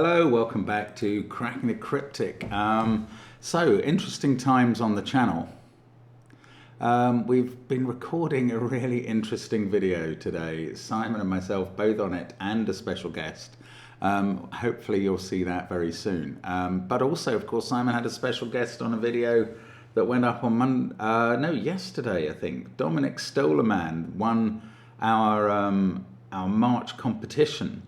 Hello, welcome back to Cracking the Cryptic. So, interesting times on the channel. We've been recording a really interesting video today. Simon and myself both on it, and a special guest. Hopefully you'll see that very soon. But also, of course, Simon had a special guest on a video that went up on yesterday, I think. Dominic Stolerman won our March competition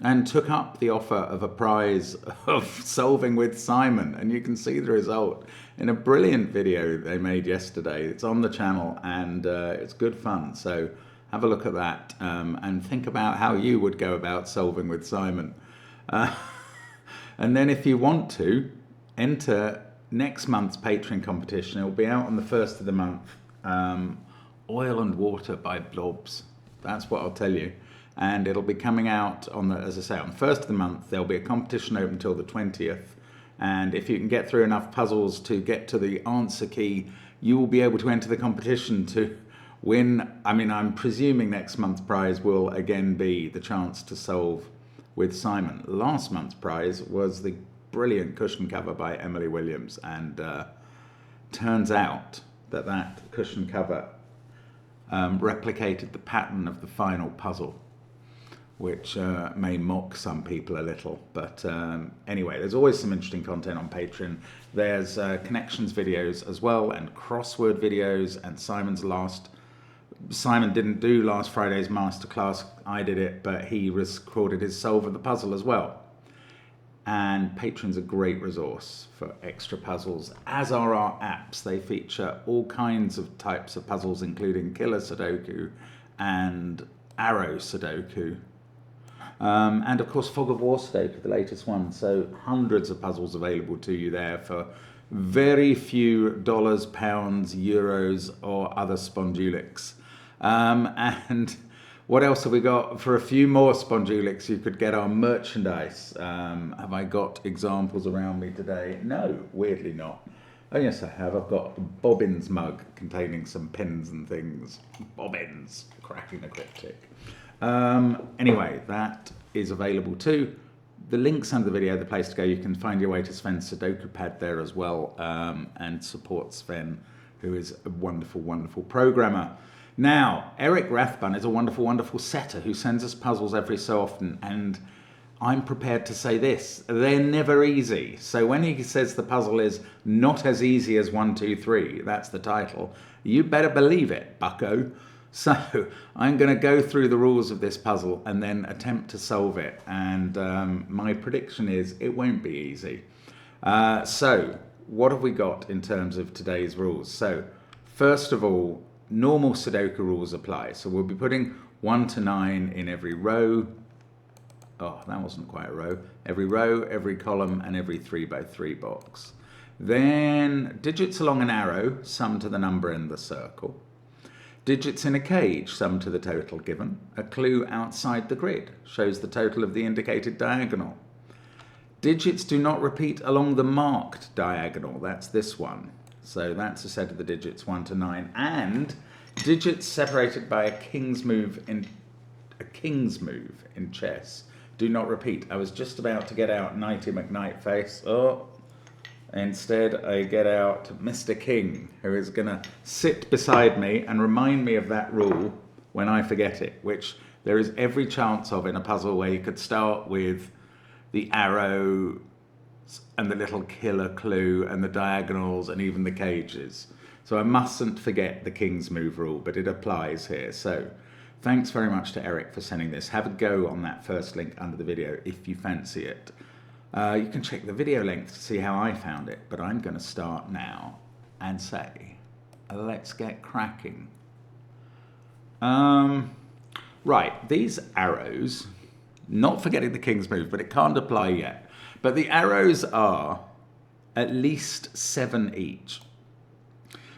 and took up the offer of a prize of solving with Simon, and you can see the result in a brilliant video they made yesterday. It's on the channel, and it's good fun, so have a look at that and think about how you would go about solving with Simon. And then if you want to, enter next month's Patreon competition. It will be out on the 1st of the month. Oil and Water by Blobs. That's what I'll tell you. And it'll be coming out on the, as I say, on the 1st of the month. There'll be a competition open until the 20th. And if you can get through enough puzzles to get to the answer key, you will be able to enter the competition to win. I mean, I'm presuming next month's prize will again be the chance to solve with Simon. Last month's prize was the brilliant cushion cover by Emily Williams. And turns out that that cushion cover replicated the pattern of the final puzzle, which may mock some people a little. But anyway, there's always some interesting content on Patreon. There's connections videos as well, and crossword videos, and Simon didn't do last Friday's masterclass. I did it, but he recorded his solve of the puzzle as well. And Patreon's a great resource for extra puzzles, as are our apps. They feature all kinds of types of puzzles, including Killer Sudoku and Arrow Sudoku. And of course, Fog of War Sudoku, the latest one. So hundreds of puzzles available to you there for very few dollars, pounds, euros, or other spondulics. And what else have we got? For a few more spondulics, you could get our merchandise. Have I got examples around me today? No, weirdly not. Oh yes, I have. I've got a Bobbins mug containing some pins and things. Bobbins, cracking the cryptic. Anyway, that is available too. The link's under the video, the place to go. You can find your way to SVEN'S Sudoku Pad there as well, and support Sven, who is a wonderful, wonderful programmer. Now, Eric Rathbun is a wonderful, wonderful setter who sends us puzzles every so often, and I'm prepared to say this: they're never easy. So when he says the puzzle is not as easy as 1, 2, 3, that's the title, you better believe it, bucko. So I'm going to go through the rules of this puzzle and then attempt to solve it. And my prediction is it won't be easy. So what have we got in terms of today's rules? So first of all, normal Sudoku rules apply. So we'll be putting 1 to 9 in every row. Oh, that wasn't quite a row. Every row, every column, and every 3 by 3 box. Then digits along an arrow sum to the number in the circle. Digits in a cage sum to the total given. A clue outside the grid shows the total of the indicated diagonal. Digits do not repeat along the marked diagonal. That's this one. So that's a set of the digits 1 to 9. And digits separated by a king's move in chess do not repeat. I was just about to get out Knighty McKnightface. Oh. Instead, I get out Mr. King, who is going to sit beside me and remind me of that rule when I forget it, which there is every chance of in a puzzle where you could start with the arrow and the little killer clue and the diagonals and even the cages. So I mustn't forget the King's Move rule, but it applies here. So thanks very much to Eric for sending this. Have a go on that first link under the video if you fancy it. You can check the video length to see how I found it, but I'm going to start now and say, let's get cracking. Right, these arrows, not forgetting the King's Move, but it can't apply yet. But the arrows are at least 7 each.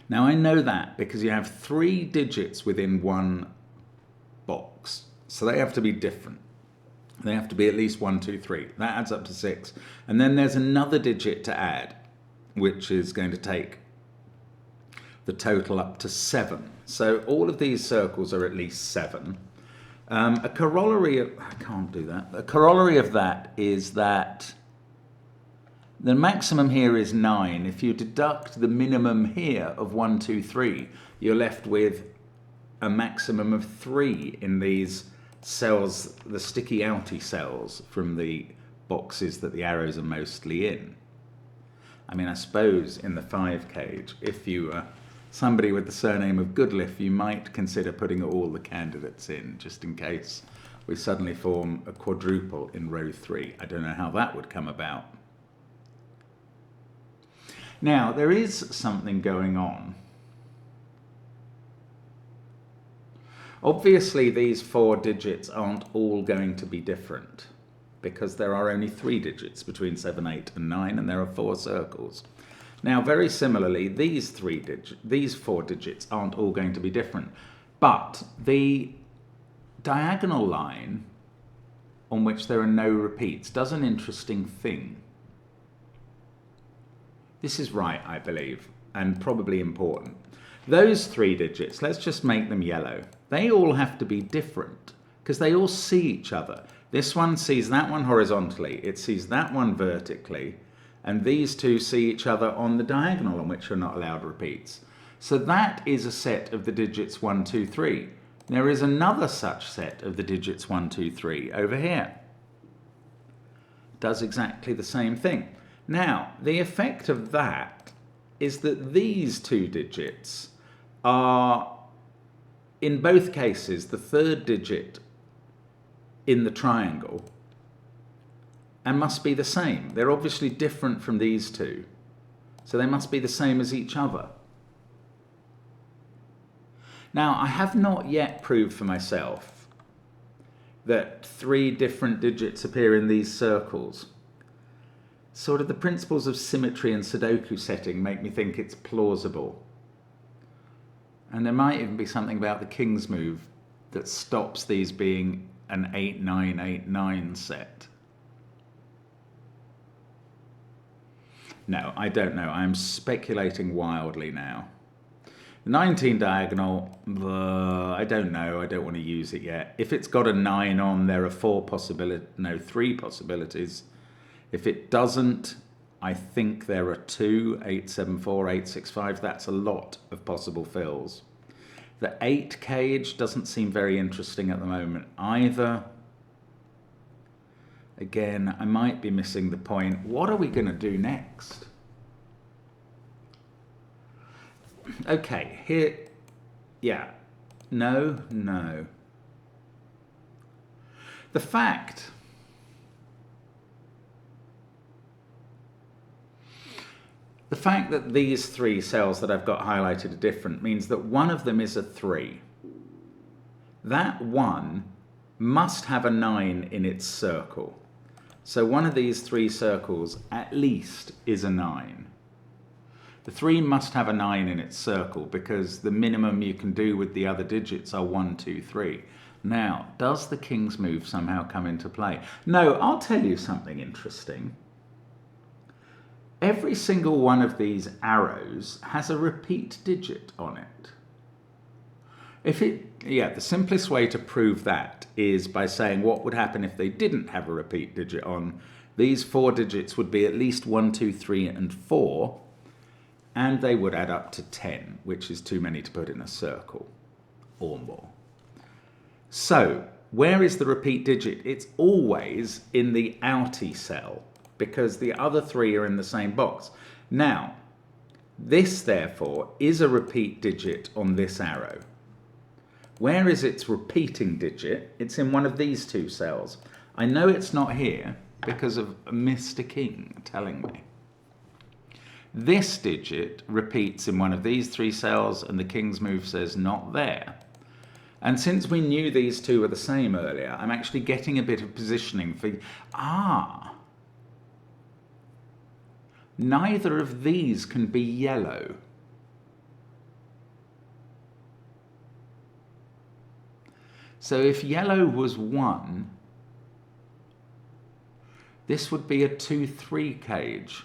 Now I know that because you have 3 digits within one box, so they have to be different. They have to be at least 1, 2, 3. That adds up to 6. And then there's another digit to add, which is going to take the total up to 7. So all of these circles are at least 7. A corollary of, I can't do that. A corollary of that is that the maximum here is 9. If you deduct the minimum here of 1, 2, 3, you're left with a maximum of 3 in these cells, the sticky outy cells from the boxes that the arrows are mostly in. I mean, I suppose in the 5 cage, if you are somebody with the surname of Goodliffe, you might consider putting all the candidates in, just in case we suddenly form a quadruple in row 3. I don't know how that would come about. Now, there is something going on. Obviously, these 4 digits aren't all going to be different because there are only 3 digits between 7, 8 and 9, and there are 4 circles. Now, very similarly, these 4 digits aren't all going to be different, but the diagonal line on which there are no repeats does an interesting thing. This is right, I believe, and probably important. Those 3 digits, let's just make them yellow. They all have to be different because they all see each other. This one sees that one horizontally, it sees that one vertically, and these two see each other on the diagonal on which are not allowed repeats. So that is a set of the digits 1, 2, 3. There is another such set of the digits 1, 2, 3 over here. Does exactly the same thing. Now, the effect of that is that these 2 digits are, in both cases, the 3rd digit in the triangle and must be the same. They're obviously different from these 2, so they must be the same as each other. Now, I have not yet proved for myself that 3 different digits appear in these circles. Sort of the principles of symmetry and Sudoku setting make me think it's plausible. And there might even be something about the king's move that stops these being an 8-9-8-9 set. No, I don't know. I'm speculating wildly now. The 19 diagonal, I don't know. I don't want to use it yet. If it's got a 9 on, there are 3 possibilities. If it doesn't, I think there are 2, 8, 7, 4, 8, 6, 5. That's a lot of possible fills. The 8 cage doesn't seem very interesting at the moment either. Again, I might be missing the point. What are we going to do next? Okay, here, yeah, no. The fact that these 3 cells that I've got highlighted are different means that one of them is a 3. That one must have a 9 in its circle. So one of these 3 circles at least is a 9. The 3 must have a 9 in its circle because the minimum you can do with the other digits are 1, 2, 3. Now, does the king's move somehow come into play? No, I'll tell you something interesting. Every single one of these arrows has a repeat digit on it. The simplest way to prove that is by saying what would happen if they didn't have a repeat digit on. These 4 digits would be at least 1, 2, 3, and 4, and they would add up to 10, which is too many to put in a circle, or more. So, where is the repeat digit? It's always in the outy cell, because the other 3 are in the same box. Now, this, therefore, is a repeat digit on this arrow. Where is its repeating digit? It's in one of these 2 cells. I know it's not here because of Mr. King telling me. This digit repeats in one of these 3 cells, and the king's move says not there. And since we knew these 2 were the same earlier, I'm actually getting a bit of positioning for... Neither of these can be yellow. So if yellow was 1, this would be a 2-3 cage.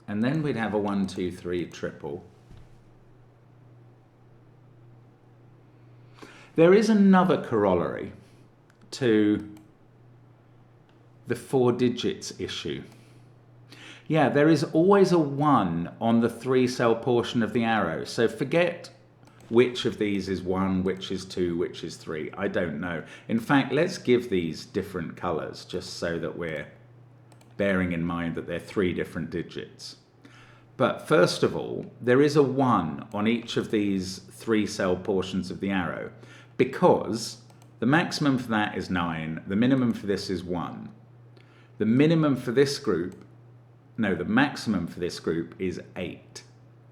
and then we'd have a 1, 2, 3 triple. There is another corollary to the 4 digits issue. Yeah, there is always a 1 on the 3-cell portion of the arrow. So forget which of these is 1, which is 2, which is 3. I don't know. In fact, let's give these different colors just so that we're bearing in mind that they're 3 different digits. But first of all, there is a 1 on each of these 3-cell portions of the arrow because the maximum for that is 9, the minimum for this is 1. The minimum for this group, no, the maximum for this group is 8.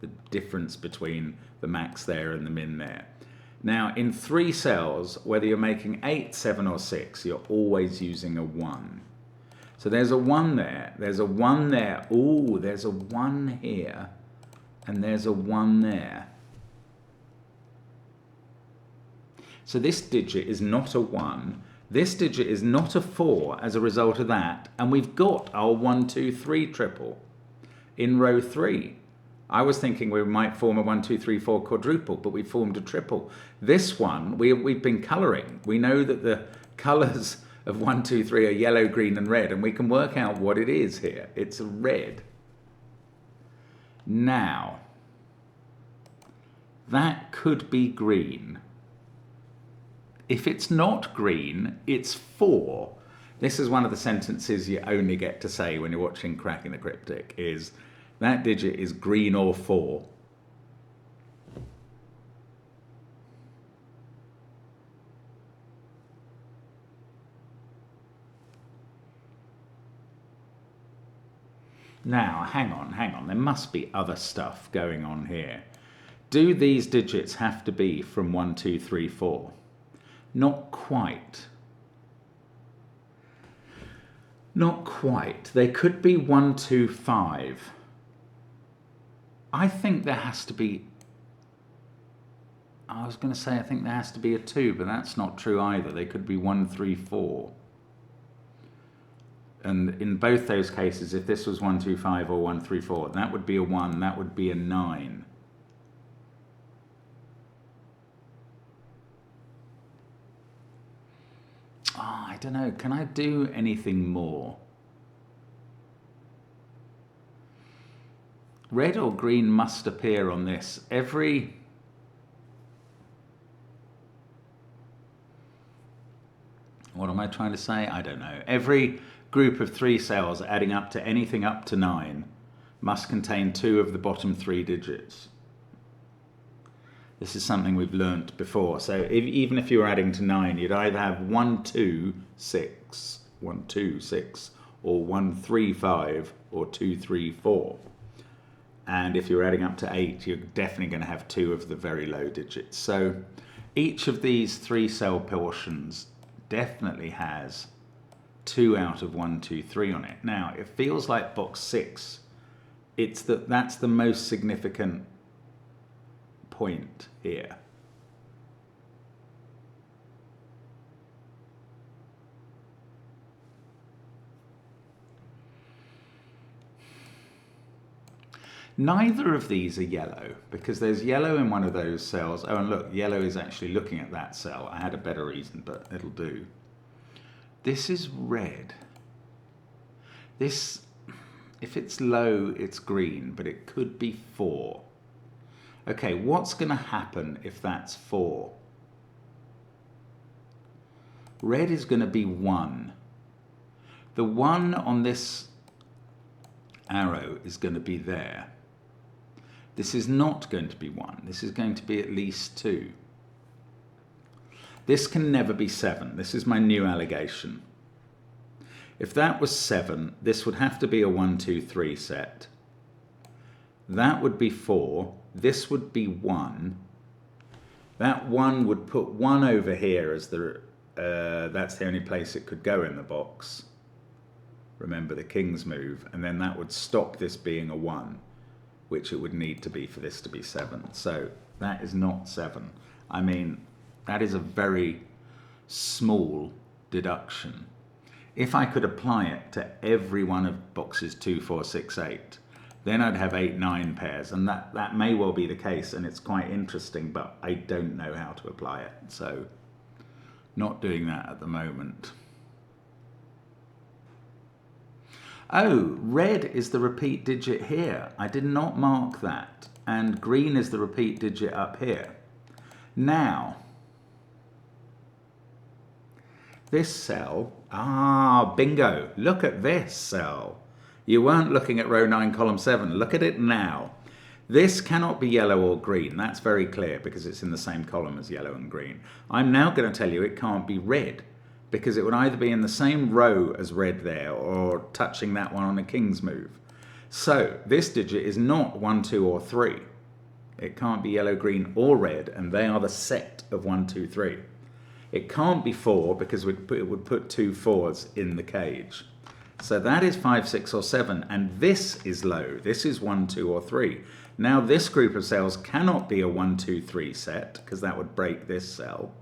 The difference between the max there and the min there. Now, in 3 cells, whether you're making 8, 7, or 6, you're always using a 1. So there's a 1 there, there's a 1 there, ooh, there's a 1 here, and there's a 1 there. So this digit is not a 1, this digit is not a 4 as a result of that, and we've got our 1, 2, 3 triple in row 3. I was thinking we might form a 1, 2, 3, 4 quadruple, but we formed a triple. This one, we've been colouring. We know that the colours of 1, 2, 3 are yellow, green, and red, and we can work out what it is here. It's a red. Now, that could be green. If it's not green, it's 4. This is one of the sentences you only get to say when you're watching Cracking the Cryptic, is that digit is green or 4. Now, hang on. There must be other stuff going on here. Do these digits have to be from 1, 2, 3, 4? Not quite. Not quite. They could be 1, 2, 5. I think there has to be... I was going to say I think there has to be a 2, but that's not true either. They could be 1, 3, 4. And in both those cases, if this was 1, 2, 5 or 1, 3, 4, that would be a 1, that would be a 9. Oh, I don't know. Can I do anything more? Red or green must appear on this. Every... What am I trying to say? I don't know. Every group of 3 cells adding up to anything up to 9 must contain 2 of the bottom 3 digits. This is something we've learnt before. So even if you were adding to 9, you'd either have 1, 2, 6, 1, 2, 6, or 1, 3, 5, or 2, 3, 4. And if you're adding up to 8, you're definitely going to have 2 of the very low digits. So each of these 3-cell portions definitely has 2 out of 1, 2, 3 on it. Now, it feels like box 6. That's the most significant point here. Neither of these are yellow because there's yellow in one of those cells. Oh, and look, yellow is actually looking at that cell. I had a better reason, but it'll do. This is red. This, if it's low, it's green, but it could be 4. Okay, what's going to happen if that's 4? Red is going to be 1. The 1 on this arrow is going to be there. This is not going to be 1. This is going to be at least 2. This can never be 7. This is my new allegation. If that was 7, this would have to be a 1, 2, 3 set. That would be 4. This would be 1. That 1 would put 1 over here as that's the only place it could go in the box. Remember the king's move. And then that would stop this being a 1, which it would need to be for this to be 7. So that is not 7. I mean, that is a very small deduction. If I could apply it to every one of boxes 2, 4, 6, 8, then I'd have 8, 9 pairs, and that may well be the case, and it's quite interesting, but I don't know how to apply it, so not doing that at the moment. Oh, red is the repeat digit here. I did not mark that, and green is the repeat digit up here. Now, this cell, bingo, look at this cell. You weren't looking at row 9, column 7. Look at it now. This cannot be yellow or green. That's very clear because it's in the same column as yellow and green. I'm now going to tell you it can't be red because it would either be in the same row as red there or touching that one on the king's move. So this digit is not 1, 2, or 3. It can't be yellow, green, or red, and they are the set of 1, 2, 3. It can't be 4 because it would put 2 4s in the cage. So that is 5, 6, or 7, and this is low. This is 1, 2, or 3. Now this group of cells cannot be a 1, 2, 3 set because that would break this cell.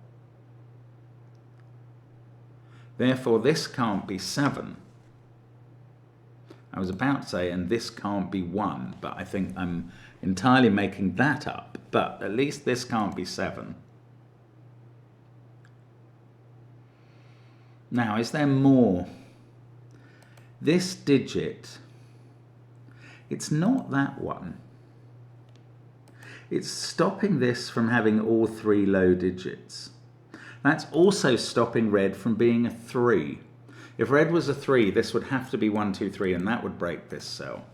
Therefore this can't be 7. I was about to say, and this can't be 1, but I think I'm entirely making that up. But at least this can't be 7. Now, is there more? This digit, it's not that one. It's stopping this from having all 3 low digits. That's also stopping red from being a 3. If red was a 3, this would have to be 1, 2, 3, and that would break this cell.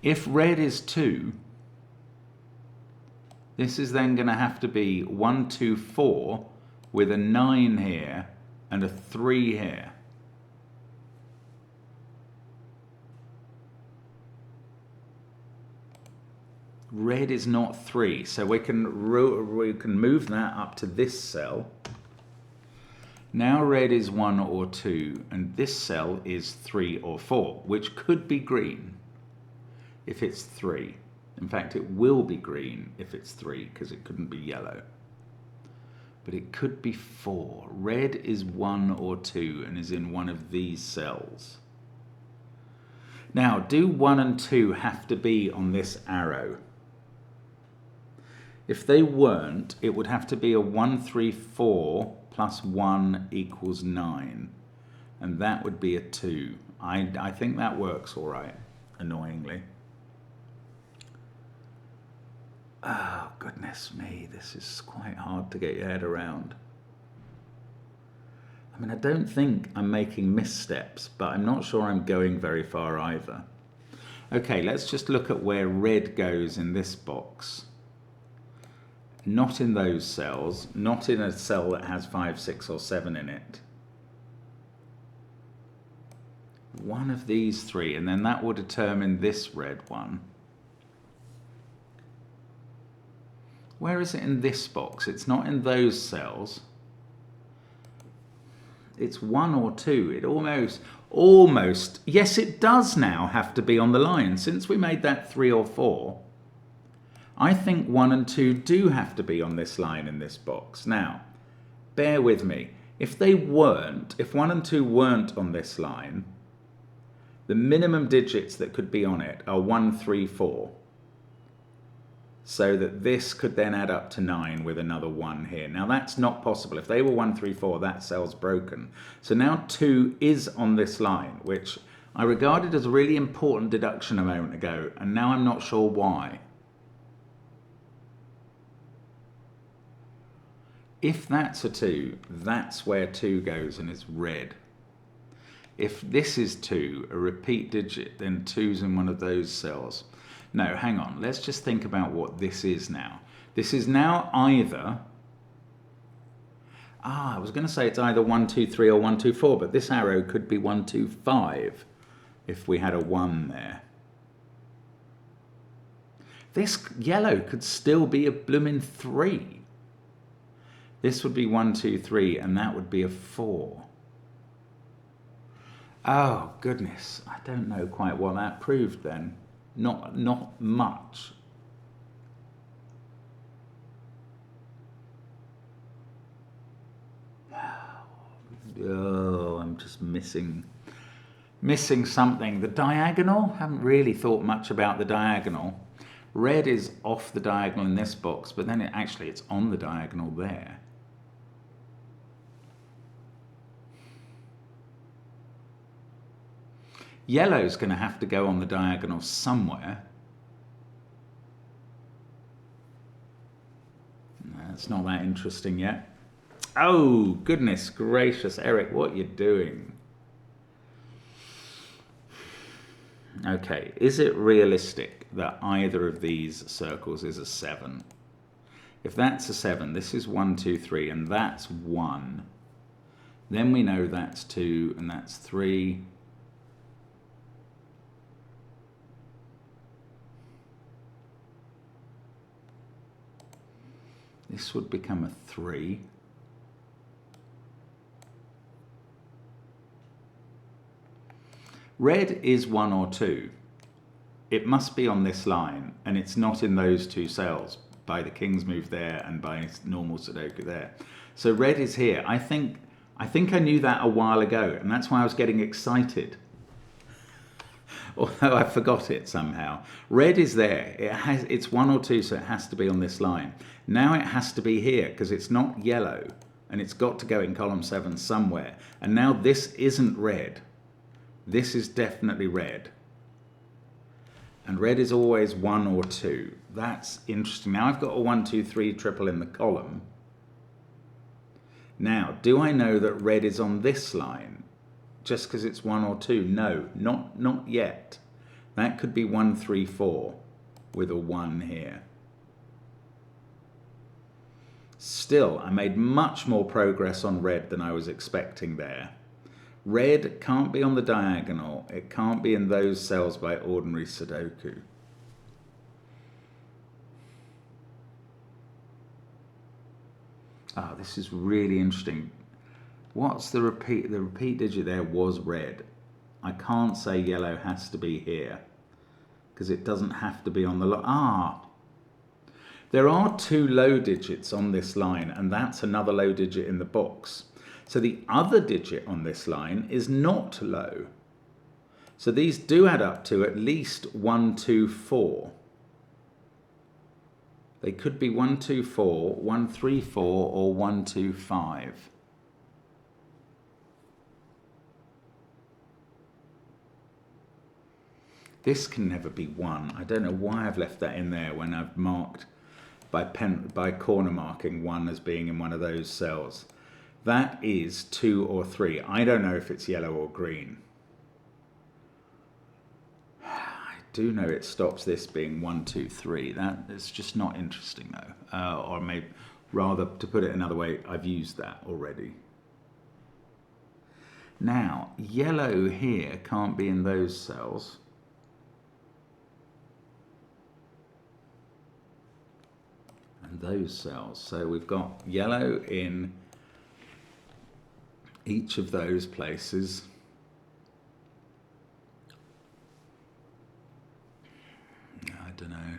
If red is 2, this is then going to have to be 1, 2, 4 with a 9 here and a 3 here. Red is not 3, so we can move that up to this cell. Now red is 1 or 2, and this cell is 3 or 4, which could be green if it's 3. In fact, it will be green if it's 3, because it couldn't be yellow. But it could be 4. Red is 1 or 2 and is in one of these cells. Now, do 1 and 2 have to be on this arrow? If they weren't, it would have to be a 1, 3, 4 plus 1 equals 9. And that would be a 2. I think that works all right, annoyingly. Oh, goodness me, this is quite hard to get your head around. I mean, I don't think I'm making missteps, but I'm not sure I'm going very far either. Okay, let's just look at where red goes in this box. Not in those cells, not in a cell that has 5, 6, or 7 in it. One of these 3, and then that will determine this red one. Where is it in this box? It's not in those cells. It's 1 or 2. It almost, yes, it does now have to be on the line. Since we made that 3 or 4, I think 1 and 2 do have to be on this line in this box. Now, bear with me. If they weren't, if 1 and 2 weren't on this line, the minimum digits that could be on it are 1, 3, 4. So that this could then add up to 9 with another 1 here. Now that's not possible. If they were 1, 3, 4, that cell's broken. So now 2 is on this line, which I regarded as a really important deduction a moment ago, and now I'm not sure why. If that's a 2, that's where 2 goes and it's red. If this is 2, a repeat digit, then 2's in one of those cells. No, hang on. Let's just think about what this is now. This is now either... I was going to say it's either 1, 2, 3 or 1, 2, 4, but this arrow could be 1, 2, 5 if we had a 1 there. This yellow could still be a bloomin' 3. This would be 1, 2, 3, and that would be a 4. Oh, goodness. I don't know quite what that proved then. Not much. Oh, I'm just missing Missing something. The diagonal, haven't really thought much about the diagonal. Red is off the diagonal in this box, but then actually it's on the diagonal there. Yellow's going to have to go on the diagonal somewhere. It's not that interesting yet. Oh, goodness gracious, Eric, what are you doing? Okay, is it realistic that either of these circles is a 7? If that's a 7, this is 1, 2, 3, and that's 1. Then we know that's 2, and that's 3. This would become a 3. Red is 1 or 2. It must be on this line, and it's not in those two cells, by the king's move there and by normal Sudoku there. So red is here. I think I knew that a while ago, and that's why I was getting excited. Although I forgot it somehow. Red is there. It's 1 or 2, so it has to be on this line. Now it has to be here, because it's not yellow, and it's got to go in column 7 somewhere. And now this isn't red. This is definitely red. And red is always 1 or 2. That's interesting. Now I've got a 1, 2, 3 triple in the column. Now, do I know that red is on this line? Just because it's 1 or 2? No, not yet. That could be 1, 3, 4 with a 1 here. Still, I made much more progress on red than I was expecting there. Red can't be on the diagonal. It can't be in those cells by ordinary Sudoku. Ah, this is really interesting. What's the repeat? The repeat digit there was red. I can't say yellow has to be here because it doesn't have to be on the there are 2 low digits on this line, and that's another low digit in the box. So the other digit on this line is not low. So these do add up to at least 1, 2, 4. They could be 1, 2, 4, 1, 3, 4, or 1, 2, 5. This can never be 1. I don't know why I've left that in there when I've marked by corner marking 1 as being in one of those cells. That is 2 or 3. I don't know if it's yellow or green. I do know it stops this being 1, 2, 3. That is just not interesting though. Or maybe rather, to put it another way, I've used that already. Now, yellow here can't be in those cells. And those cells. So we've got yellow in each of those places. I don't know.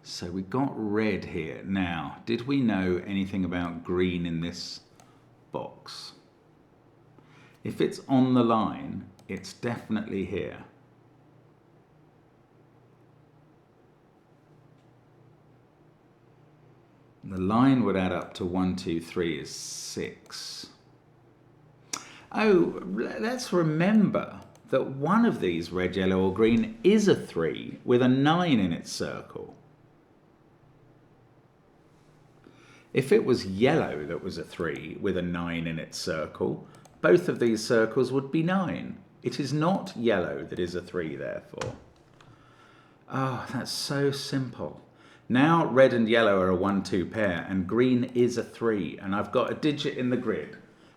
So we got red here. Now, did we know anything about green in this box? If it's on the line, it's definitely here. The line would add up to 1, 2, 3 is 6. Oh, let's remember that one of these, red, yellow or green, is a 3 with a 9 in its circle. If it was yellow that was a 3 with a 9 in its circle, both of these circles would be 9. It is not yellow that is a 3, therefore. Oh, that's so simple. Now red and yellow are a 1, 2 pair, and green is a 3, and I've got a digit in the grid.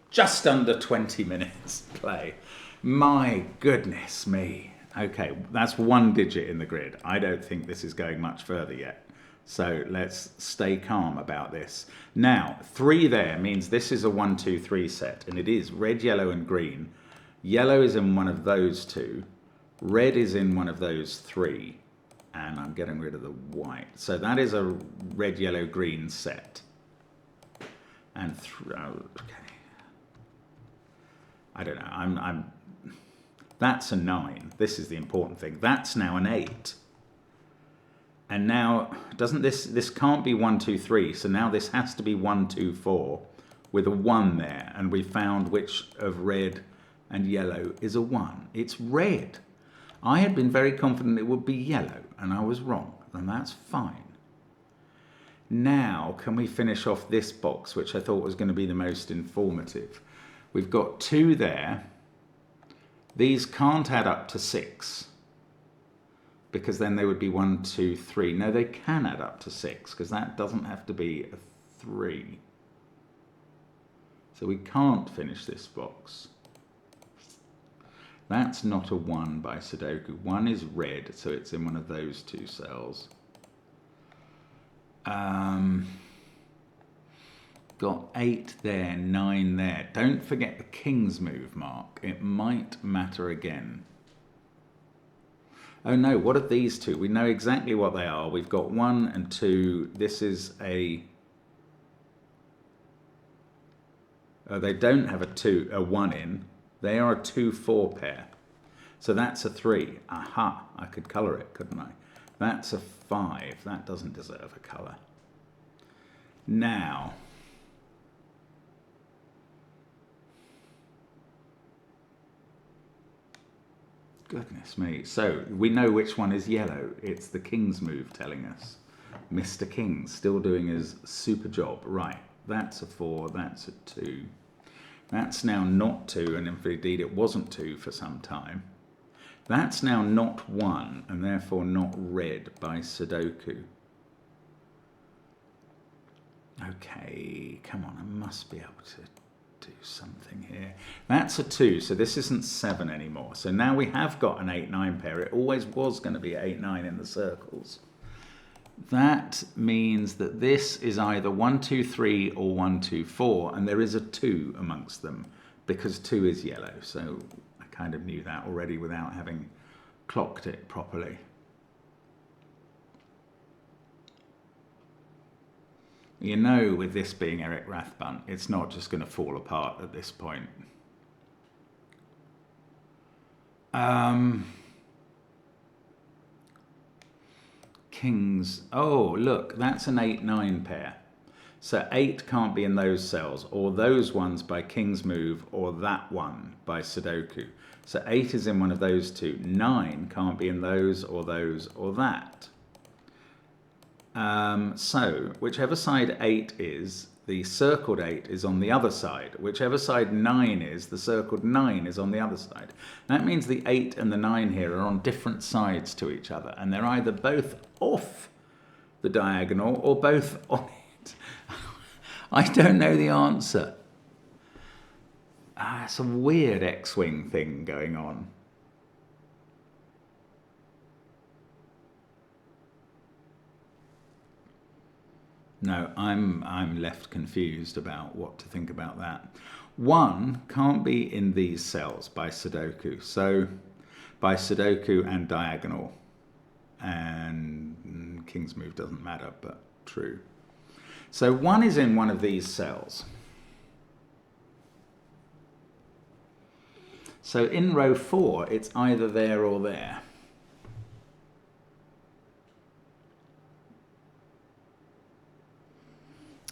Just under 20 minutes play. My goodness me. Okay, that's 1 digit in the grid. I don't think this is going much further yet. So let's stay calm about this. Now, 3 there means this is a 1, 2, 3 set, and it is red, yellow, and green. Yellow is in one of those 2. Red is in one of those 3. And I'm getting rid of the white. So that is a red, yellow, green set. And okay. I don't know. That's a 9. This is the important thing. That's now an 8. And now, doesn't this can't be 1, 2, 3. So now this has to be 1, 2, 4 with a 1 there. And we found which of red and yellow is a 1. It's red. I had been very confident it would be yellow, and I was wrong. And that's fine. Now, can we finish off this box, which I thought was going to be the most informative? We've got 2 there. These can't add up to 6, because then they would be 1, 2, 3. No, they can add up to 6, because that doesn't have to be a 3. So we can't finish this box. That's not a 1 by Sudoku. 1 is red, so it's in one of those 2 cells. Got 8 there, 9 there. Don't forget the king's move, Mark. It might matter again. Oh no, what are these 2? We know exactly what they are. We've got 1 and 2. This is a... Oh, they don't have a 1 in. They are a 2-4 pair. So that's a 3. Aha, I could colour it, couldn't I? That's a 5. That doesn't deserve a colour. Now, goodness me. So we know which one is yellow. It's the king's move telling us. Mr. King still doing his super job. Right, that's a 4, that's a 2. That's now not 2, and indeed it wasn't 2 for some time. That's now not 1, and therefore not red by Sudoku. Okay, come on, I must be able to do something here. That's a 2, so this isn't 7 anymore. So now we have got an 8-9 pair. It always was going to be 8-9 in the circles. That means that this is either 1, 2, 3 or 1, 2, 4, and there is a 2 amongst them because 2 is yellow. So I kind of knew that already without having clocked it properly. You know, with this being Eric Rathbun, it's not just going to fall apart at this point. Kings. Oh, look, that's an 8-9 pair. So 8 can't be in those cells, or those ones by King's move, or that one by Sudoku. So 8 is in one of those 2. 9 can't be in those, or that. So whichever side 8 is, the circled 8 is on the other side. Whichever side 9 is, the circled 9 is on the other side. That means the 8 and the 9 here are on different sides to each other, and they're either both off the diagonal or both on it. I don't know the answer. It's a weird X-wing thing going on. No, I'm left confused about what to think about that. 1 can't be in these cells by Sudoku. So by Sudoku and diagonal. And King's move doesn't matter, but true. So 1 is in one of these cells. So in row 4, it's either there or there.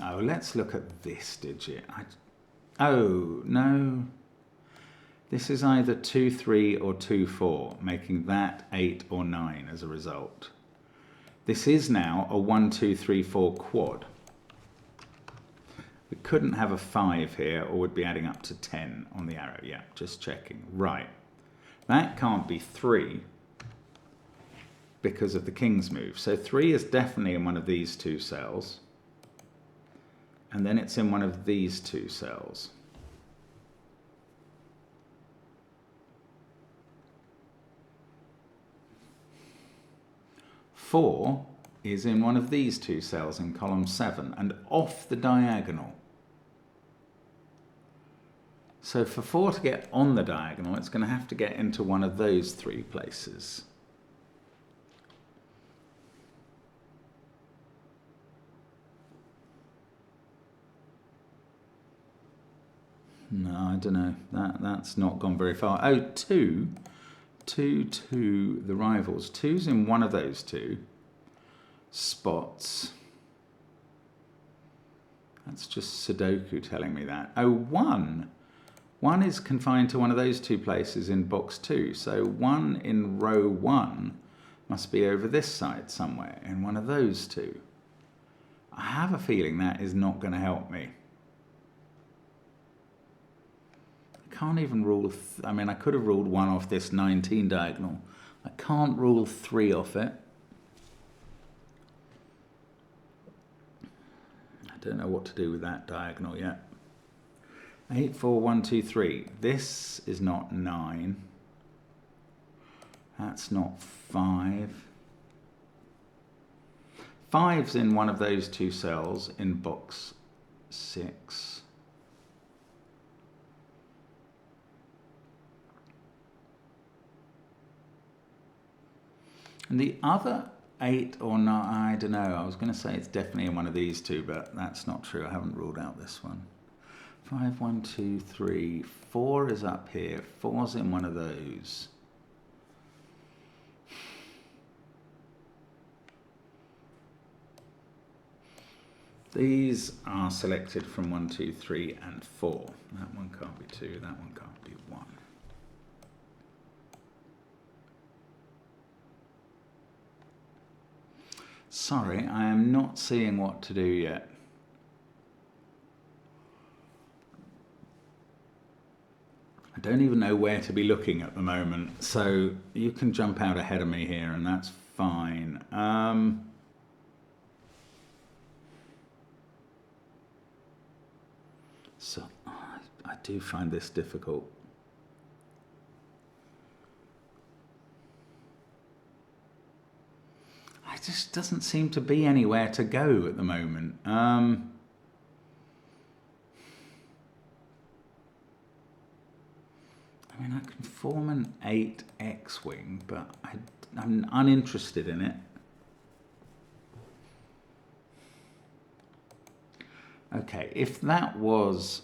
Oh, let's look at this digit. Oh, no. This is either 2, 3 or 2, 4, making that 8 or 9 as a result. This is now a 1, 2, 3, 4 quad. We couldn't have a 5 here, or would be adding up to 10 on the arrow. Yeah, just checking. Right. That can't be 3 because of the King's move. So 3 is definitely in one of these 2 cells. And then it's in one of these 2 cells. Four is in one of these 2 cells in column 7 and off the diagonal. So for 4 to get on the diagonal, it's going to have to get into one of those 3 places. No, I don't know. That's not gone very far. Oh, 2 2 to the rivals. 2's in one of those two spots. That's just Sudoku telling me that. Oh, 1. 1 is confined to one of those two places in box 2. So 1 in row 1 must be over this side somewhere in one of those two. I have a feeling that is not going to help me. I can't even rule, I mean, I could have ruled 1 off this 19 diagonal. I can't rule 3 off it. I don't know what to do with that diagonal yet. 8, 4, 1, 2, 3. This is not 9. That's not 5. 5's in one of those two cells in box 6. And the other 8 or 9, I don't know. I was going to say it's definitely in one of these two, but that's not true. I haven't ruled out this one. 5, 1, 2, 3. 4 is up here. 4's in one of those. These are selected from 1, 2, 3, and 4. That one can't be 2. That one can't be 1. Sorry, I am not seeing what to do yet. I don't even know where to be looking at the moment, so you can jump out ahead of me here, and that's fine. So I do find this difficult. I just doesn't seem to be anywhere to go at the moment. I mean, I can form an 8 X-wing, but I'm uninterested in it. Okay, if that was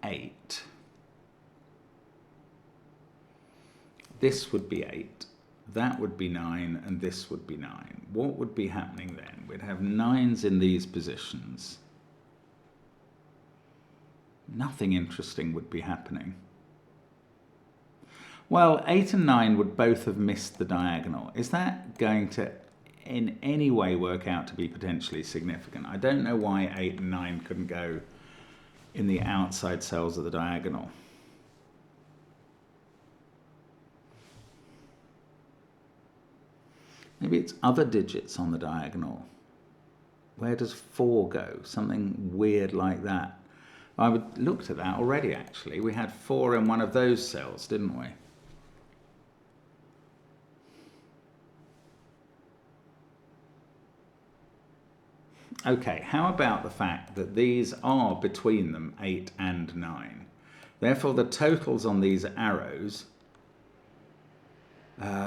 8, this would be 8, that would be 9, and this would be 9. What would be happening then? We'd have 9s in these positions. Nothing interesting would be happening. Well, 8 and 9 would both have missed the diagonal. Is that going to in any way work out to be potentially significant? I don't know why 8 and 9 couldn't go in the outside cells of the diagonal. Maybe it's other digits on the diagonal. Where does 4 go? Something weird like that. I looked at that already, actually. We had 4 in one of those cells, didn't we? Okay, how about the fact that these are between them 8 and 9? Therefore, the totals on these arrows,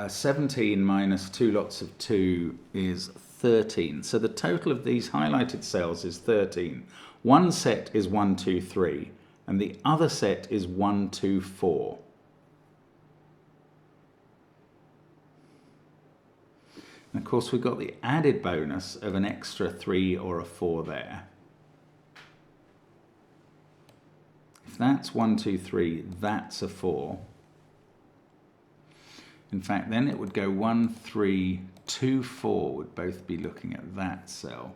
17 minus 2 lots of 2 is 13. So the total of these highlighted cells is 13. One set is 1, 2, 3, and the other set is 1, 2, 4. And of course, we've got the added bonus of an extra 3 or a 4 there. If that's 1, 2, 3, that's a 4. In fact, then it would go 1, 3, 2, 4 would both be looking at that cell.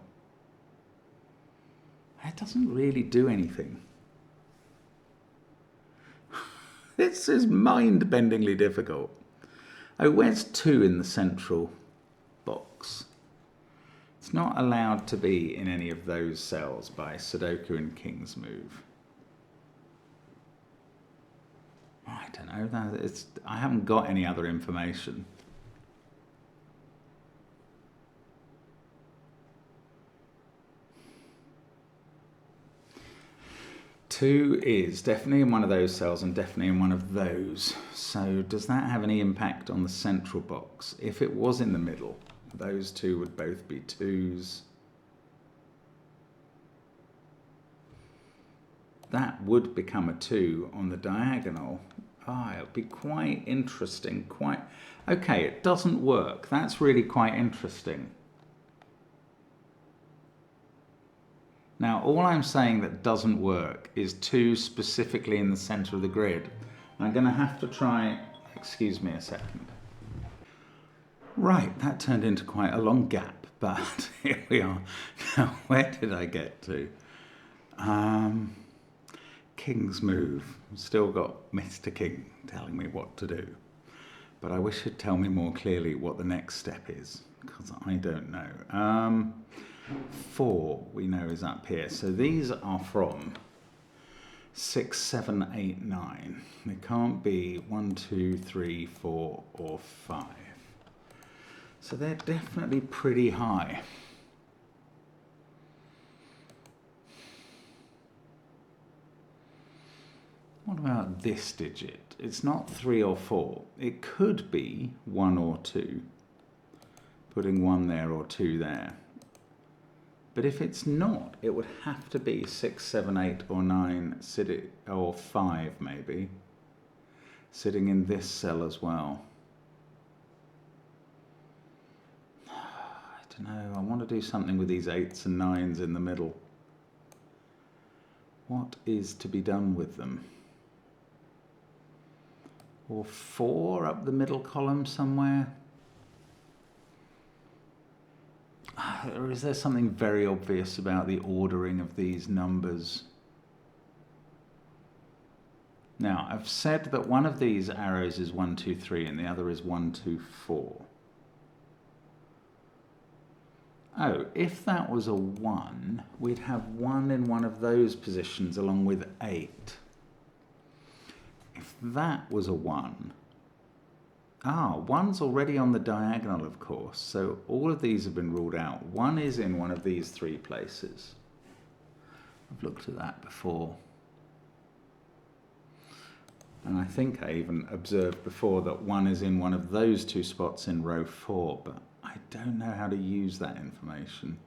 That doesn't really do anything. This is mind-bendingly difficult. Oh, where's 2 in the central box? It's not allowed to be in any of those cells by Sudoku and King's move. I don't know. I haven't got any other information. Two is definitely in one of those cells and definitely in one of those. So does that have any impact on the central box? If it was in the middle, those two would both be 2s. That would become a 2 on the diagonal. Ah, it'll be quite interesting. Okay, it doesn't work. That's really quite interesting. Now, all I'm saying that doesn't work is 2 specifically in the center of the grid. I'm going to have to try, excuse me a second. Right, that turned into quite a long gap, but here we are. Now, where did I get to? King's move. Still got Mr. King telling me what to do. But I wish he'd tell me more clearly what the next step is, because I don't know. 4 we know is up here. So these are from 6, 7, 8, 9. They can't be 1, 2, 3, 4, or 5. So they're definitely pretty high. What about this digit? It's not 3 or 4. It could be 1 or 2. Putting 1 there or 2 there. But if it's not, it would have to be 6, 7, 8, or 9, or 5 maybe, sitting in this cell as well. I don't know, I want to do something with these 8s and 9s in the middle. What is to be done with them? Or 4 up the middle column somewhere? Or is there something very obvious about the ordering of these numbers? Now, I've said that one of these arrows is 1, 2, 3 and the other is 1, 2, 4. Oh, if that was a 1, we'd have 1 in one of those positions along with 8. If that was a 1, 1's already on the diagonal, of course, so all of these have been ruled out. 1 is in one of these 3 places. I've looked at that before. And I think I even observed before that 1 is in one of those 2 spots in row 4, but I don't know how to use that information.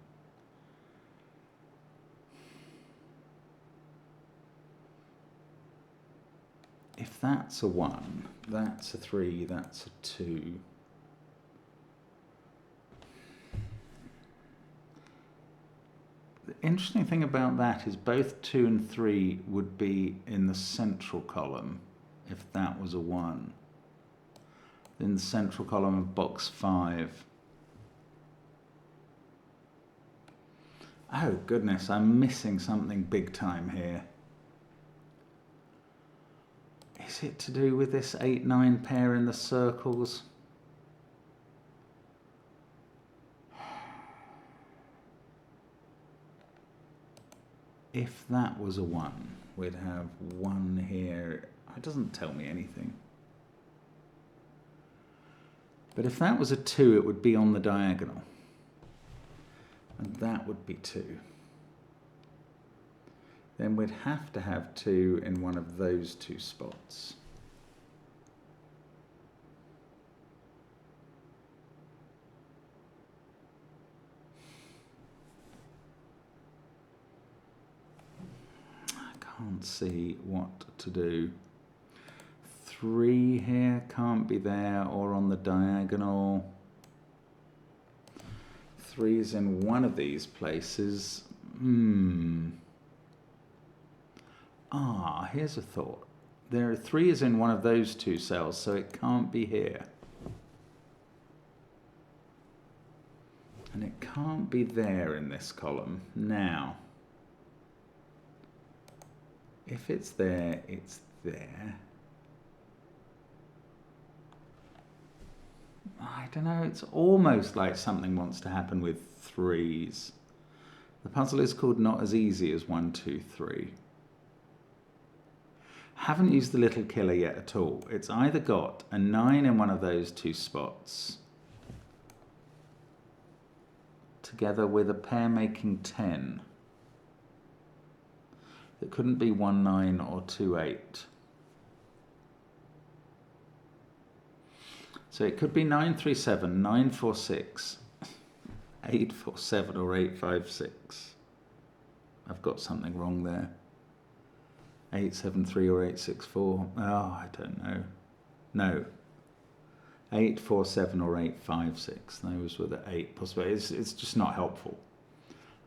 If that's a 1, that's a 3, that's a 2. The interesting thing about that is both 2 and 3 would be in the central column if that was a 1. In the central column of box 5. Oh goodness, I'm missing something big time here. Is it to do with this 8-9 pair in the circles? If that was a 1, we'd have 1 here. It doesn't tell me anything. But if that was a 2, it would be on the diagonal. And that would be 2. Then we'd have to have 2 in one of those 2 spots. I can't see what to do. 3 here can't be there or on the diagonal. 3's in one of these places. Here's a thought. There are 3 is in one of those 2 cells, so it can't be here. And it can't be there in this column. Now, if it's there, it's there. I don't know, it's almost like something wants to happen with 3's. The puzzle is called Not As Easy as 1, 2, 3. Haven't used the little killer yet at all. It's either got a 9 in one of those 2 spots together with a pair making 10. That couldn't be 1, 9 or 2, 8. So it could be 9, 3, 7, 9, 4, 6, 8, 4, 7 or 8, 5, 6. I've got something wrong there. 873 or 864. Oh, I don't know. No. 847 or 856. Those were the 8 possibilities. It's just not helpful.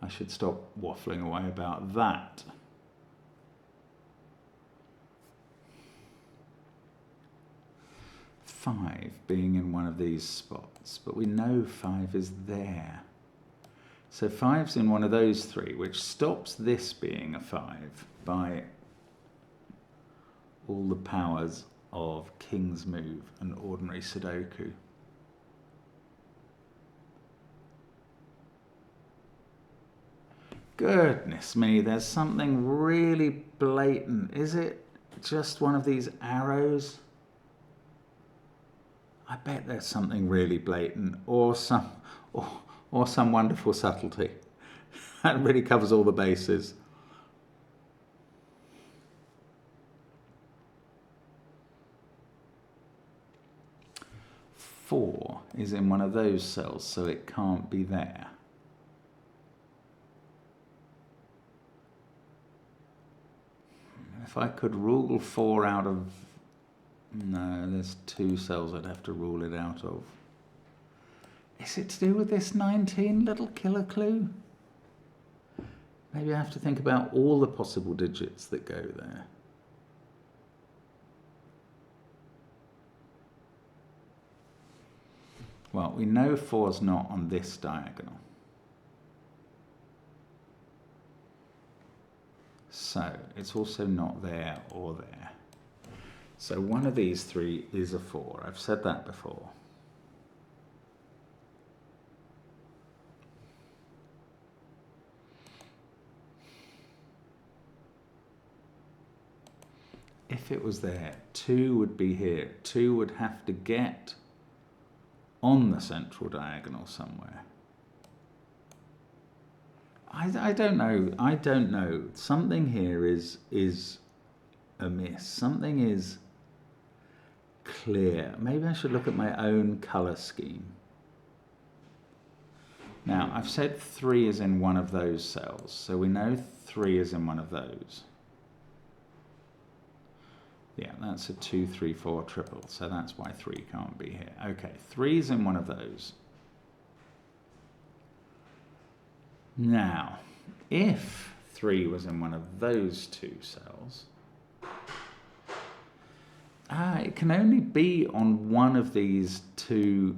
I should stop waffling away about that. Five being in one of these spots, but we know 5 is there. So 5's in one of those 3, which stops this being a 5 by all the powers of King's Move and ordinary Sudoku. Goodness me, there's something really blatant. Is it just one of these arrows? I bet there's something really blatant, or some wonderful subtlety. That really covers all the bases. Four is in one of those cells, so it can't be there. If I could rule 4 out of... No, there's 2 cells I'd have to rule it out of. Is it to do with this 19 little killer clue? Maybe I have to think about all the possible digits that go there. Well, we know 4's not on this diagonal. So it's also not there or there. So one of these 3 is a 4. I've said that before. If it was there, 2 would be here. 2 would have to get on the central diagonal somewhere. I don't know. I don't know. Something here is amiss. Something is clear. Maybe I should look at my own colour scheme. Now, I've said 3 is in one of those cells, so we know 3 is in one of those. Yeah, that's a 2, 3, 4 triple, so that's why 3 can't be here. Okay, 3 is in one of those. Now, if 3 was in one of those 2 cells, it can only be on one of these 2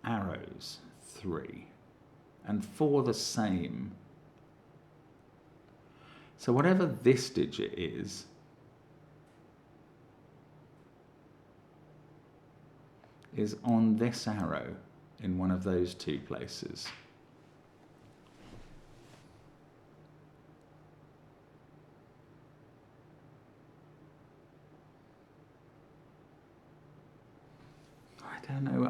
arrows, 3, and 4 the same. So whatever this digit is on this arrow in one of those 2 places.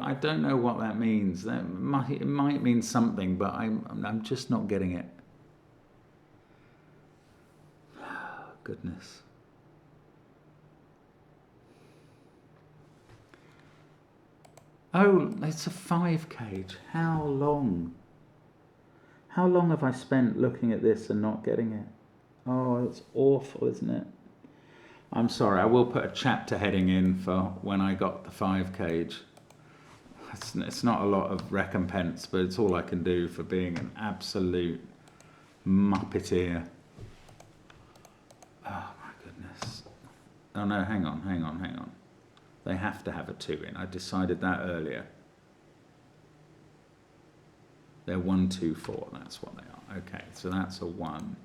I don't know what that means. It might mean something, but I'm just not getting it. Goodness. Oh, it's a 5 cage. How long? How long have I spent looking at this and not getting it? Oh, it's awful, isn't it? I'm sorry, I will put a chapter heading in for when I got the 5 cage. It's not a lot of recompense, but it's all I can do for being an absolute muppeteer. Oh my goodness. Oh no, hang on. They have to have a 2 in. I decided that earlier. They're 1, 2, 4. That's what they are. Okay, so that's a 1.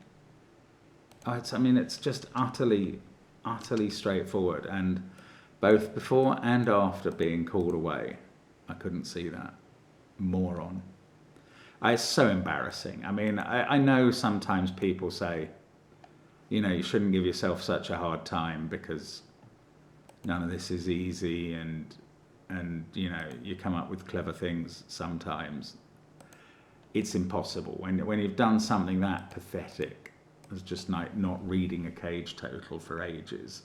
Oh, it's just utterly straightforward. And both before and after being called away, I couldn't see that. Moron. It's so embarrassing. I mean, I know sometimes people say, you know, you shouldn't give yourself such a hard time because none of this is easy, and you know, you come up with clever things sometimes. It's impossible when you've done something that pathetic as just like not reading a cage total for ages.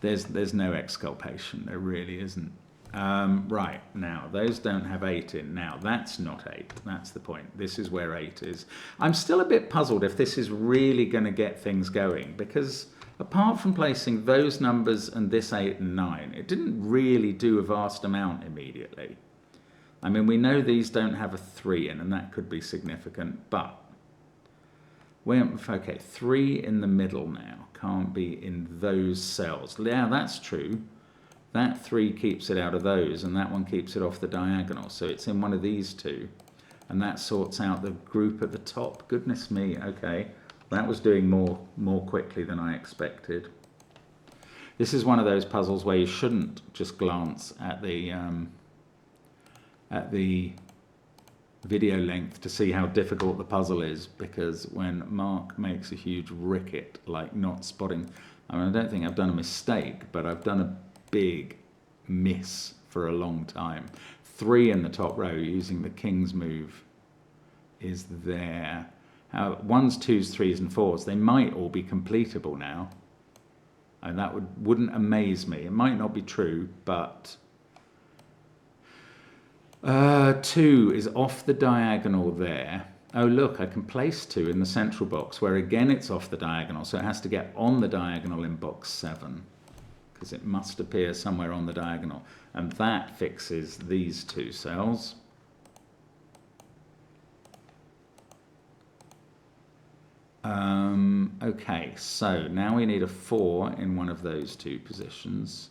There's no exculpation. There really isn't. Right, now, those don't have 8 in. Now, that's not 8. That's the point. This is where 8 is. I'm still a bit puzzled if this is really going to get things going, because apart from placing those numbers and this 8 and 9, it didn't really do a vast amount immediately. I mean, we know these don't have a 3 in, and that could be significant, but... okay, 3 in the middle now. Can't be in those cells. Yeah, that's true. That 3 keeps it out of those, and that one keeps it off the diagonal. So it's in one of these two. And that sorts out the group at the top. Goodness me, okay. That was doing more quickly than I expected. This is one of those puzzles where you shouldn't just glance at the video length to see how difficult the puzzle is, because when Mark makes a huge ricket, like not spotting, I mean, I don't think I've done a mistake, but I've done a big miss for a long time. 3 in the top row using the king's move is there. 1s, 2s, 3s and 4s, they might all be completable now, and that wouldn't amaze me. It might not be true, but 2 is off the diagonal there. Oh look, I can place 2 in the central box, where again it's off the diagonal, so it has to get on the diagonal in box 7, because it must appear somewhere on the diagonal, and that fixes these 2 cells. Okay, so now we need a 4 in one of those 2 positions.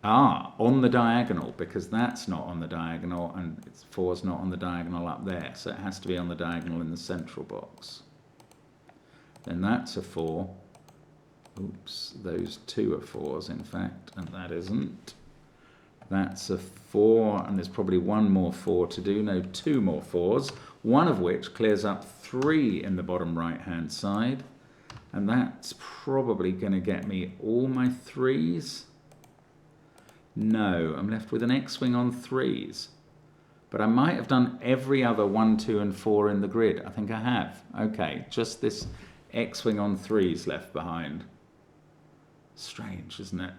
On the diagonal, because that's not on the diagonal, and 4's not on the diagonal up there, so it has to be on the diagonal in the central box. Then that's a 4. Oops, those 2 are 4s in fact, and that isn't. That's a 4, and there's probably 1 more 4 to do. No, 2 more 4s, one of which clears up 3 in the bottom right hand side, and that's probably going to get me all my 3s. No, I'm left with an X-wing on 3s. But I might have done every other 1, 2 and 4 in the grid. I think I have. Okay, just this X-wing on 3s left behind. Strange, isn't it?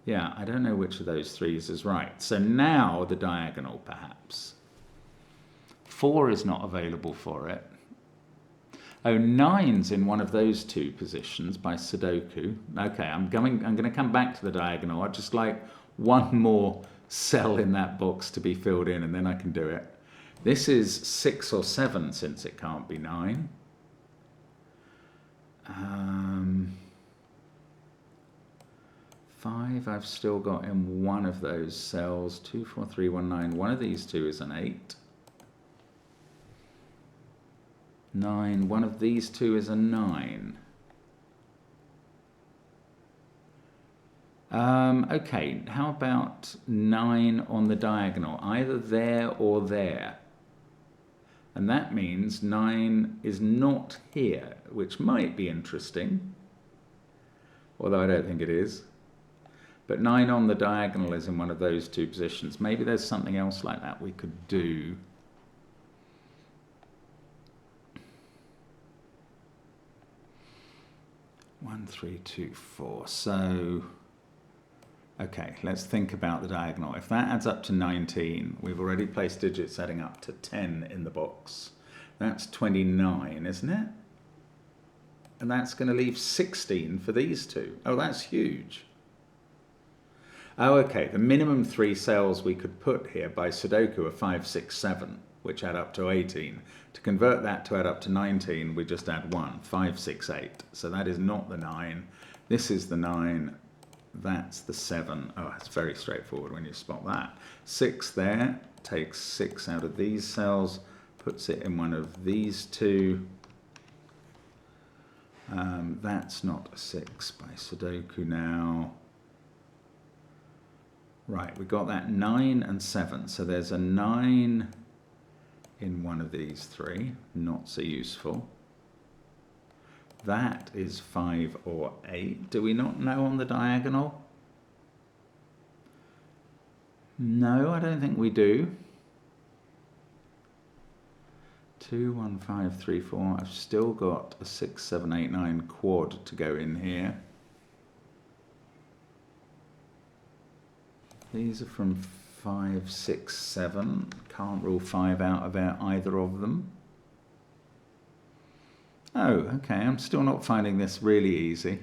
Yeah, I don't know which of those 3s is right. So now the diagonal, perhaps. 4 is not available for it. Oh, 9's in one of those 2 positions by Sudoku. Okay, I'm going to come back to the diagonal. I'd just like 1 more cell in that box to be filled in, and then I can do it. This is 6 or 7, since it can't be 9. 5 I've still got in one of those cells. 2, 4, 3, 1, 9. One of these 2 is an 8. 9. One of these 2 is a 9. Okay, how about 9 on the diagonal, either there or there? And that means 9 is not here, which might be interesting, although I don't think it is. But 9 on the diagonal is in one of those 2 positions. Maybe there's something else like that we could do. One, 3, 2, 4. So, okay, let's think about the diagonal. If that adds up to 19, we've already placed digits adding up to 10 in the box. That's 29, isn't it? And that's going to leave 16 for these 2. Oh, that's huge. Oh, okay, the minimum 3 cells we could put here by Sudoku are 5, 6, 7, which add up to 18. To convert that to add up to 19, we just add 1, 5, 6, 8. So that is not the 9. This is the 9. That's the 7. Oh, it's very straightforward when you spot that. 6 there, takes 6 out of these cells, puts it in one of these 2. That's not a 6 by Sudoku now. Right, we got that 9 and 7. So there's a 9 in one of these 3, not so useful. That is 5 or 8. Do we not know on the diagonal? No, I don't think we do. 2, 1, 5, 3, 4. I've still got a 6, 7, 8, 9 quad to go in here. These are from 5, 6, 7. Can't rule 5 out of either of them. Oh, okay, I'm still not finding this really easy.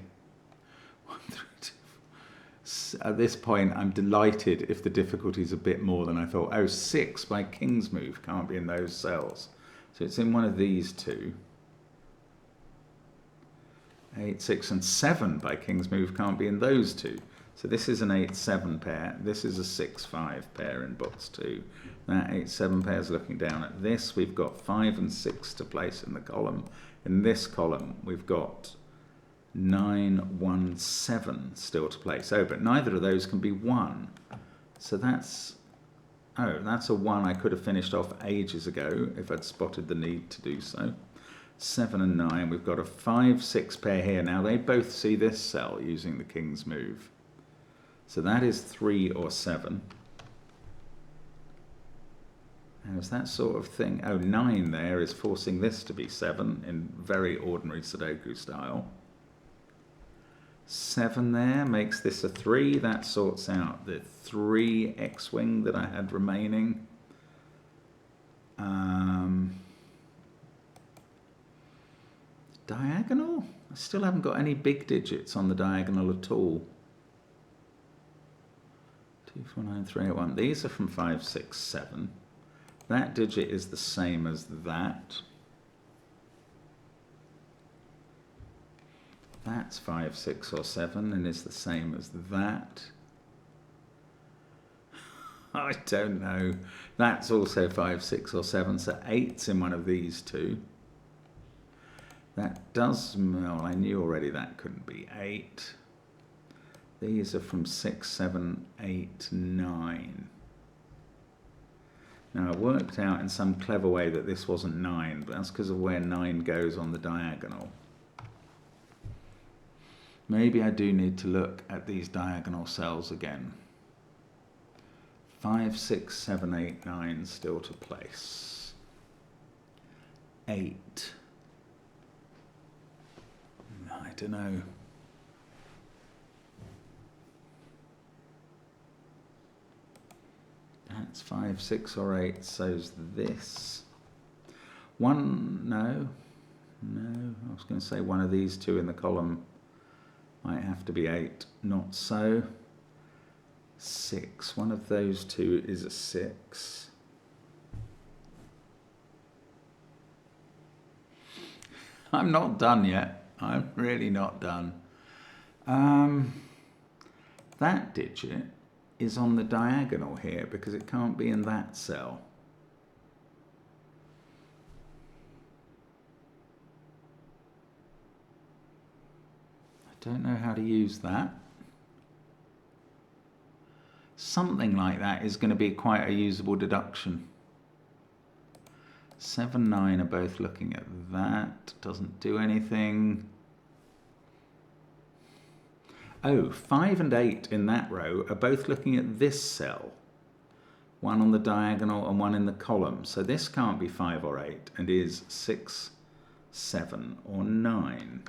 1, 3, 2. At this point, I'm delighted if the difficulty is a bit more than I thought. Oh, 6 by King's Move can't be in those cells. So it's in one of these two. 8, 6, and 7 by King's Move can't be in those two. So this is an 8, 7 pair. This is a 6, 5 pair in box 2. That 8, 7 pair is looking down at this. We've got 5 and 6 to place in the column. In this column, we've got 9, 1, 7 still to place. Oh, but neither of those can be 1. So that's, oh, that's a 1 I could have finished off ages ago if I'd spotted the need to do so. 7 and 9, we've got a 5, 6 pair here. Now they both see this cell using the King's Move. So that is 3 or 7. Now is that sort of thing? Oh, 9 there is forcing this to be 7 in very ordinary Sudoku style. 7 there makes this a 3. That sorts out the 3 X-wing that I had remaining. Diagonal? I still haven't got any big digits on the diagonal at all. 2, 4, 9, 3, 8, 1. These are from 5, 6, 7. That digit is the same as that. That's 5, 6, or 7 and is the same as that. I don't know. That's also 5, 6, or 7, so 8's in one of these two. That does, well, I knew already that couldn't be 8. These are from 6, 7, 8, 9. Now I worked out in some clever way that this wasn't 9, but that's because of where 9 goes on the diagonal. Maybe I do need to look at these diagonal cells again. 5, 6, 7, 8, 9 still to place. 8. I don't know. That's 5, 6, or 8. So's this. 1, no. No, I was going to say one of these two in the column might have to be 8. Not so. 6. One of those two is a 6. I'm not done yet. I'm really not done. That digit is on the diagonal here because it can't be in that cell. I don't know how to use that. Something like that is going to be quite a usable deduction. 7, 9 are both looking at that. Doesn't do anything. Oh, 5 and 8 in that row are both looking at this cell. One on the diagonal and one in the column. So this can't be 5 or 8 and is 6, 7 or 9.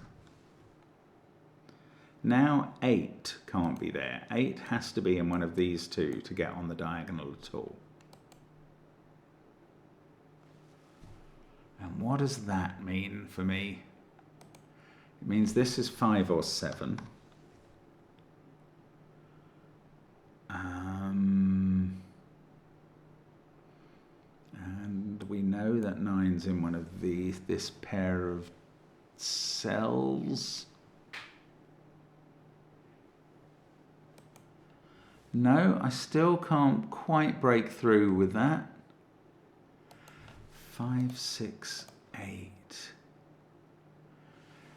Now 8 can't be there. 8 has to be in one of these two to get on the diagonal at all. And what does that mean for me? It means this is 5 or 7. And we know that 9's in one of these, this pair of cells. No, I still can't quite break through with that. 5, 6, 8.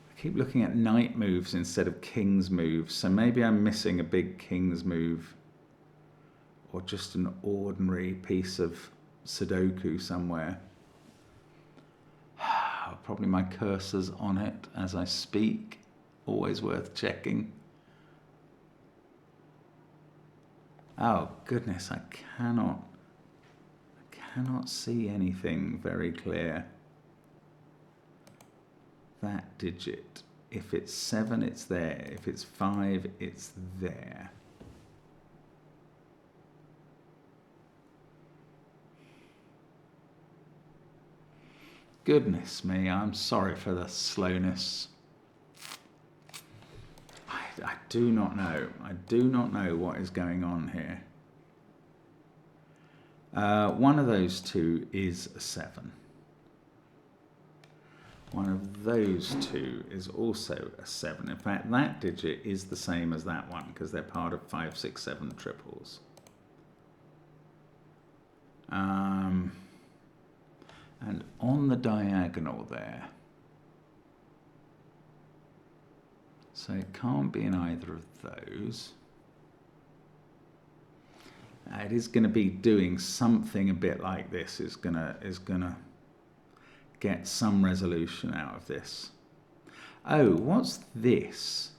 I keep looking at knight moves instead of king's moves, so maybe I'm missing a big king's move or just an ordinary piece of Sudoku somewhere. Probably my cursor's on it as I speak. Always worth checking. Oh goodness, I cannot see anything very clear. That digit. If it's 7, it's there. If it's 5, it's there. Goodness me, I'm sorry for the slowness. I do not know. I do not know what is going on here. One of those two is a 7. One of those two is also a 7. In fact, that digit is the same as that one because they're part of 5, 6, 7 triples. And on the diagonal there, so it can't be in either of those. It is going to be doing something a bit like this. Is gonna get some resolution out of this. Oh, what's this?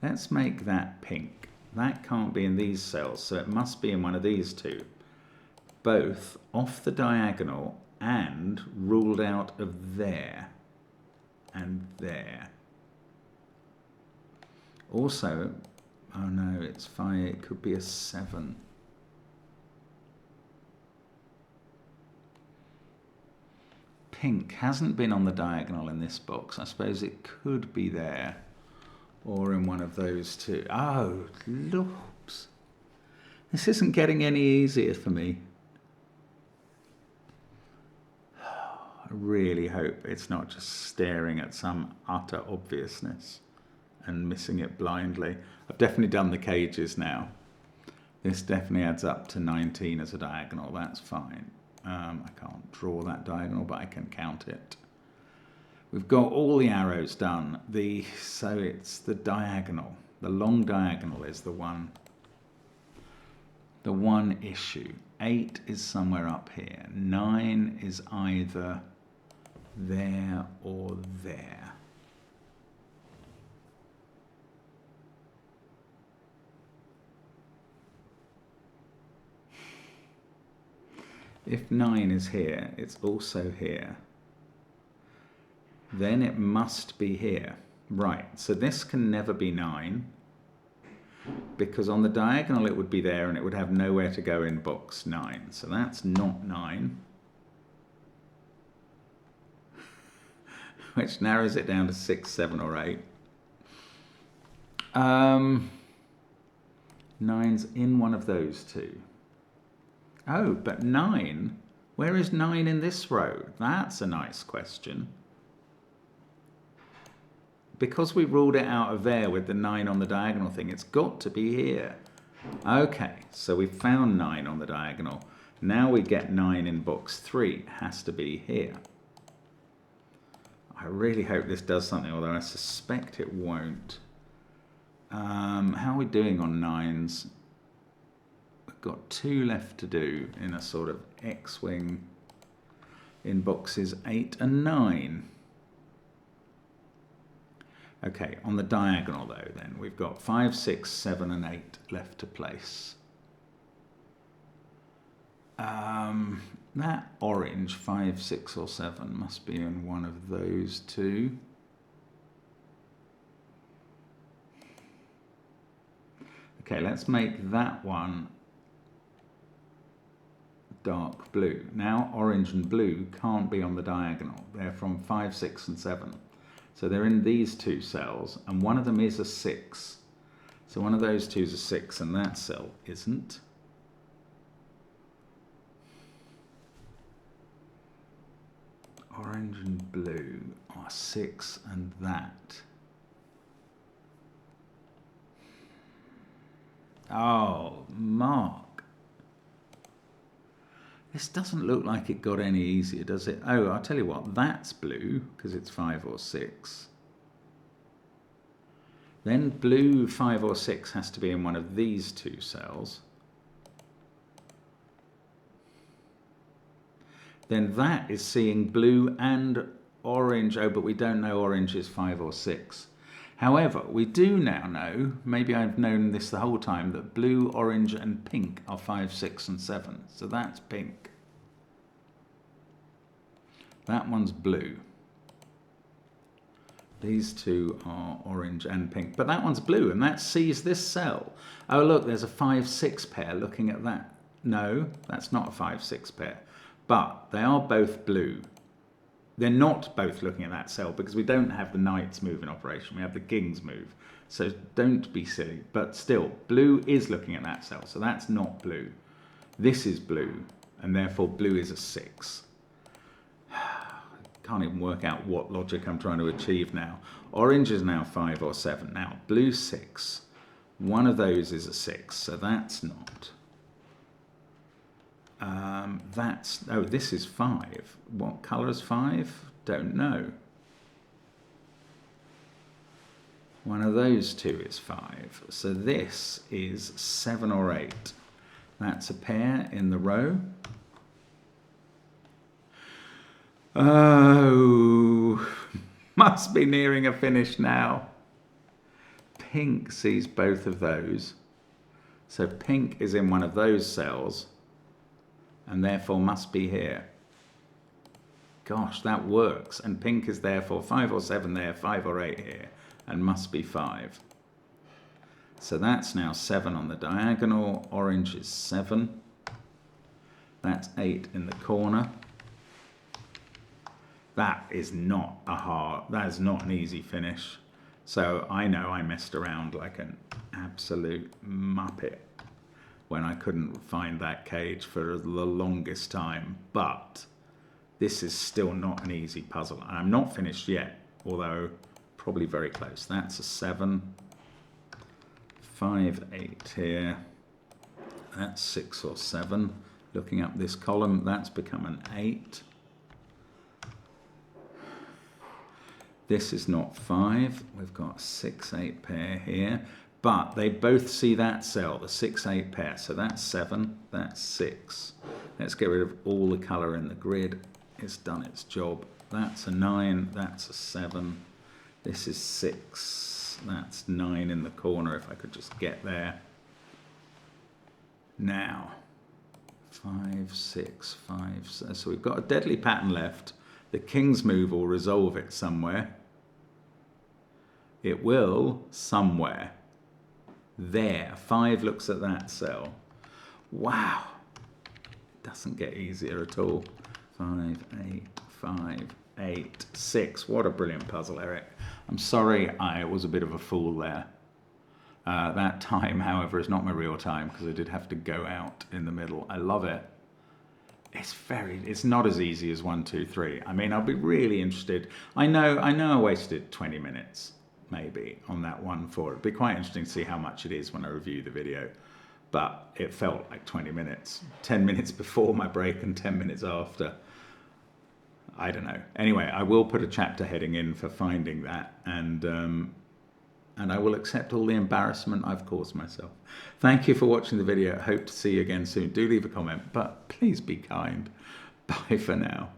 Let's make that pink. That can't be in these cells, so it must be in one of these two. Both off the diagonal and ruled out of there and there. Also, oh no, it's 5, it could be a 7. Pink hasn't been on the diagonal in this box. I suppose it could be there or in one of those two. Oh, loops. This isn't getting any easier for me. I really hope it's not just staring at some utter obviousness and missing it blindly. I've definitely done the cages now. This definitely adds up to 19 as a diagonal. That's fine. I can't draw that diagonal, but I can count it. We've got all the arrows done. So it's the diagonal. The long diagonal is the one issue. 8 is somewhere up here. 9 is either there or there. If 9 is here, it's also here. Then it must be here. Right, so this can never be 9 because on the diagonal it would be there and it would have nowhere to go in box 9. So that's not 9. Which narrows it down to 6, 7 or 8. 9's in one of those two. Oh, but 9? Where is 9 in this row? That's a nice question. Because we ruled it out of there with the 9 on the diagonal thing, it's got to be here. Okay, so we found 9 on the diagonal. Now we get 9 in box 3. It has to be here. I really hope this does something, although I suspect it won't. How are we doing on 9s? Got 2 left to do in a sort of X-wing in boxes 8 and 9. Okay, on the diagonal though then, we've got 5, 6, 7 and 8 left to place. That orange, 5, 6 or 7, must be in one of those two. Okay, let's make that one dark blue. Now orange and blue can't be on the diagonal. They're from 5, 6 and 7. So they're in these two cells and one of them is a 6. So one of those two is a 6 and that cell isn't. Orange and blue are 6 and that. Oh, Mark. This doesn't look like it got any easier, does it? Oh, I'll tell you what, that's blue, because it's 5 or 6. Then blue 5 or 6 has to be in one of these two cells. Then that is seeing blue and orange. Oh, but we don't know orange is 5 or 6. However, we do now know, maybe I've known this the whole time, that blue, orange and pink are 5, 6 and 7. So that's pink. That one's blue. These two are orange and pink. But that one's blue and that sees this cell. Oh look, there's a 5, 6 pair looking at that. No, that's not a 5, 6 pair. But they are both blue. they're not both looking at that cell because we don't have the knights move in operation. We have the kings move. So don't be silly. But still, blue is looking at that cell. So that's not blue. This is blue. And therefore blue is a 6. Can't even work out what logic I'm trying to achieve now. Orange is now 5 or 7. Now, blue 6. One of those is a 6. So that's not. Oh, this is 5. What colour is 5? Don't know. One of those two is 5. So this is 7 or 8. That's a pair in the row. Oh, must be nearing a finish now. Pink sees both of those. So pink is in one of those cells and therefore must be here. Gosh, that works. And pink is therefore 5 or 7 there, 5 or 8 here, and must be 5. So that's now 7 on the diagonal. Orange is 7. That's 8 in the corner. That is not that is not an easy finish. So I know I messed around like an absolute muppet when I couldn't find that cage for the longest time. But this is still not an easy puzzle. And I'm not finished yet, although probably very close. That's a 7. 5, 8 here. That's 6 or 7. Looking up this column, that's become an 8. This is not 5. We've got a 6, 8 pair here. But they both see that cell, the 6, 8 pair. So that's 7, that's 6. Let's get rid of all the colour in the grid. It's done its job. That's a 9, that's a 7. This is 6. That's 9 in the corner if I could just get there. Now, 5, 6, 5. So we've got a deadly pattern left. The king's move will resolve it somewhere. It will somewhere. There. 5 looks at that cell. Wow. It doesn't get easier at all. 5, 8, 5, 8, 6. What a brilliant puzzle, Eric. I'm sorry I was a bit of a fool there. That time, however, is not my real time because I did have to go out in the middle. I love it. It's not as easy as 1, 2, 3. I mean, I'll be really interested. I know I wasted 20 minutes maybe on that one for it. It'd be quite interesting to see how much it is when I review the video. But it felt like 20 minutes. 10 minutes before my break and 10 minutes after. I don't know. Anyway, I will put a chapter heading in for finding that, and I will accept all the embarrassment I've caused myself. Thank you for watching the video. Hope to see you again soon. Do leave a comment, but please be kind. Bye for now.